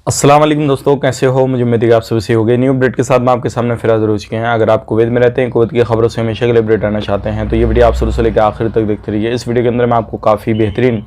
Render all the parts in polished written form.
अस्सलाम वालेकुम दोस्तों, कैसे हो? मुझे उम्मीद है कि आप सभी सही हो गए। न्यू अपडेट के साथ मैं आपके सामने फिर हाजिर हो चुके हैं। अगर आप कुवैत में रहते हैं, कुवैत की खबरों से हमेशा के लिए अपडेट रहना चाहते हैं तो ये वीडियो आप शुरू से लेकर आखिर तक देखते रहिए। इस वीडियो के अंदर मैं आपको काफ़ी बेहतरीन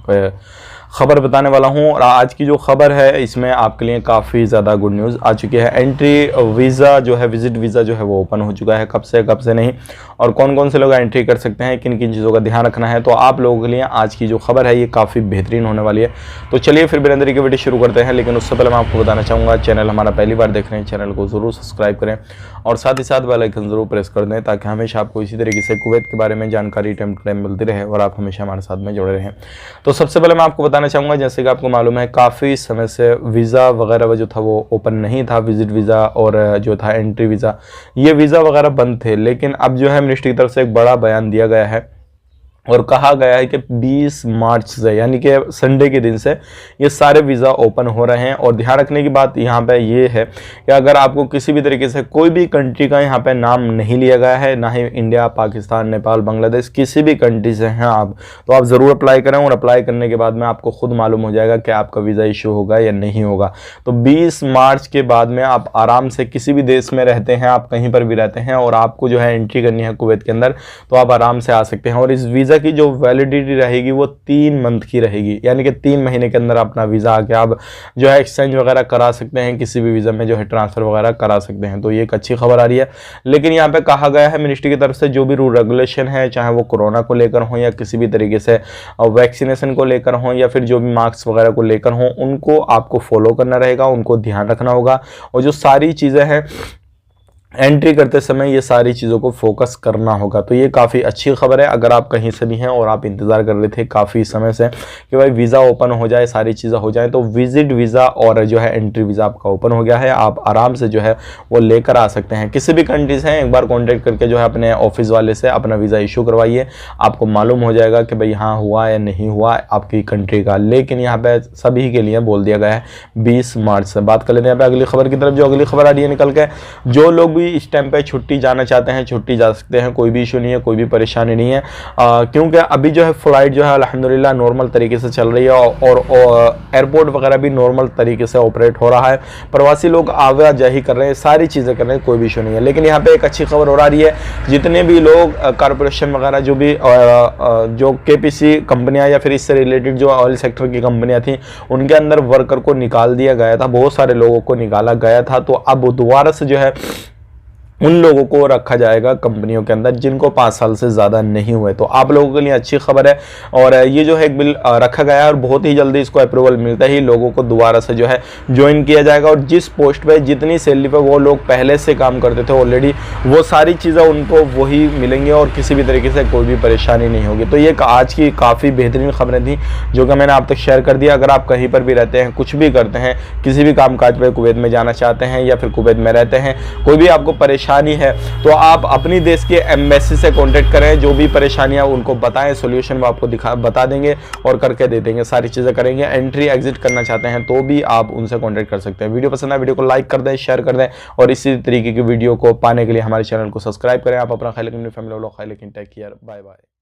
खबर बताने वाला हूं और आज की जो खबर है इसमें आपके लिए काफ़ी ज़्यादा गुड न्यूज़ आ चुकी है। एंट्री वीज़ा जो है, विजिट वीज़ा जो है वो ओपन हो चुका है। कब से नहीं और कौन कौन से लोग एंट्री कर सकते हैं, किन किन चीज़ों का ध्यान रखना है, तो आप लोगों के लिए आज की जो खबर है ये काफ़ी बेहतरीन होने वाली है। तो चलिए फिर बिना देरी के वीडियो शुरू करते हैं। लेकिन उससे पहले मैं आपको बताना चाहूँगा, चैनल हमारा पहली बार देख रहे हैं, चैनल को ज़रूर सब्सक्राइब करें और साथ ही साथ बेल आइकन ज़रूर प्रेस कर दें ताकि हमेशा आपको इसी तरीके से कुवैत के बारे में जानकारी टाइम टू टाइम मिलती रहे और आप हमेशा हमारे साथ में जुड़े रहें। तो सबसे पहले मैं आपको बताना चाहूँगा, जैसे कि आपको मालूम है काफ़ी समय से वीज़ा वगैरह जो था वो ओपन नहीं था। विजिट वीज़ा और जो था एंट्री वीज़ा, ये वीज़ा वगैरह बंद थे। लेकिन अब जो है मिनिस्ट्री की तरफ से एक बड़ा बयान दिया गया है और कहा गया है कि 20 मार्च से, यानी कि संडे के दिन से ये सारे वीज़ा ओपन हो रहे हैं। और ध्यान रखने की बात यहाँ पे ये है कि अगर आपको किसी भी तरीके से कोई भी कंट्री का यहाँ पे नाम नहीं लिया गया है, ना ही इंडिया, पाकिस्तान, नेपाल, बांग्लादेश, किसी भी कंट्री से हैं आप, तो आप ज़रूर अप्लाई करें। और अप्लाई करने के बाद में आपको खुद मालूम हो जाएगा कि आपका वीज़ा इशू होगा या नहीं होगा। तो 20 मार्च के बाद में आप आराम से किसी भी देश में रहते हैं, आप कहीं पर भी रहते हैं और आपको जो है एंट्री करनी है कुवैत के अंदर, तो आप आराम से आ सकते हैं। और इस वीज़ा की जो वैलिडिटी रहेगी वो 3 मंथ की रहेगी, यानी कि 3 महीने के अंदर अपना वीज़ा आके आप जो है एक्सचेंज वगैरह करा सकते हैं, किसी भी वीज़ा में जो है ट्रांसफ़र वगैरह करा सकते हैं। तो ये एक अच्छी खबर आ रही है। लेकिन यहाँ पे कहा गया है मिनिस्ट्री की तरफ से जो भी रूल रेगुलेशन है, चाहे वो कोरोना को लेकर हो या किसी भी तरीके से वैक्सीनेशन को लेकर हो या फिर जो भी मार्क्स वगैरह को लेकर हो, उनको आपको फॉलो करना रहेगा, उनको ध्यान रखना होगा। और जो सारी चीज़ें हैं एंट्री करते समय ये सारी चीज़ों को फोकस करना होगा। तो ये काफ़ी अच्छी खबर है। अगर आप कहीं से भी हैं और आप इंतज़ार कर रहे थे काफ़ी समय से कि भाई वीज़ा ओपन हो जाए, सारी चीज़ें हो जाए, तो विजिट वीज़ा और जो है एंट्री वीज़ा आपका ओपन हो गया है। आप आराम से जो है वो लेकर आ सकते हैं। किसी भी कंट्री से एक बार कॉन्टैक्ट करके जो है अपने ऑफिस वाले से अपना वीज़ा इशू करवाइए, आपको मालूम हो जाएगा कि भाई हाँ हुआ या नहीं हुआ आपकी कंट्री का। लेकिन यहाँ पे सभी के लिए बोल दिया गया है 20 मार्च से। बात कर लेते हैं यहाँ पे अगली खबर की तरफ। जो अगली खबर आ रही है निकल के, जो लोग भी इस टाइम पे छुट्टी जाना चाहते हैं छुट्टी जा सकते हैं, कोई भी इशू नहीं है, कोई भी परेशानी नहीं है। क्योंकि अभी जो है फ्लाइट जो है अल्हम्दुलिल्लाह नॉर्मल तरीके से चल रही है और एयरपोर्ट वगैरह भी नॉर्मल तरीके से ऑपरेट हो रहा है। प्रवासी लोग आवाजाही कर रहे हैं, सारी चीज़ें कर रहे हैं, कोई भी इशू नहीं है। लेकिन यहाँ पे एक अच्छी खबर और आ रही है, जितने भी लोग कॉरपोरेशन वगैरह जो भी जो KPC कंपनियां या फिर इससे रिलेटेड जो ऑयल सेक्टर की कंपनियां थी, उनके अंदर वर्कर को निकाल दिया गया था, बहुत सारे लोगों को निकाला गया था। तो अब दोबारा से जो है उन लोगों को रखा जाएगा कंपनियों के अंदर जिनको 5 साल से ज़्यादा नहीं हुए। तो आप लोगों के लिए अच्छी खबर है। और ये जो है एक बिल रखा गया है और बहुत ही जल्दी इसको अप्रूवल मिलता ही लोगों को दोबारा से जो है ज्वाइन किया जाएगा। और जिस पोस्ट पे जितनी सैलरी पे वो लोग पहले से काम करते थे ऑलरेडी, वो सारी चीज़ें उनको वही मिलेंगी और किसी भी तरीके से कोई भी परेशानी नहीं होगी। तो ये आज की काफ़ी बेहतरीन खबरें थी जो कि मैंने आप तक शेयर कर दिया। अगर आप कहीं पर भी रहते हैं, कुछ भी करते हैं, किसी भी काम काज पर कुवैत में जाना चाहते हैं या फिर कुवैत में रहते हैं, कोई भी आपको परेशानी है, तो आप अपनी देश के एम्बेसी से कांटेक्ट करें। जो भी परेशानियां उनको बताएं, सॉल्यूशन वो आपको बता देंगे और करके दे देंगे, सारी चीज़ें करेंगे। एंट्री एग्जिट करना चाहते हैं तो भी आप उनसे कांटेक्ट कर सकते हैं। वीडियो पसंद है, वीडियो को लाइक कर दें, शेयर कर दें और इसी तरीके की वीडियो को पाने के लिए हमारे चैनल को सब्सक्राइब करें। आप अपना ख्याल रखें, अपनी फैमिली वालों का ख्याल रखें। Take care, bye bye.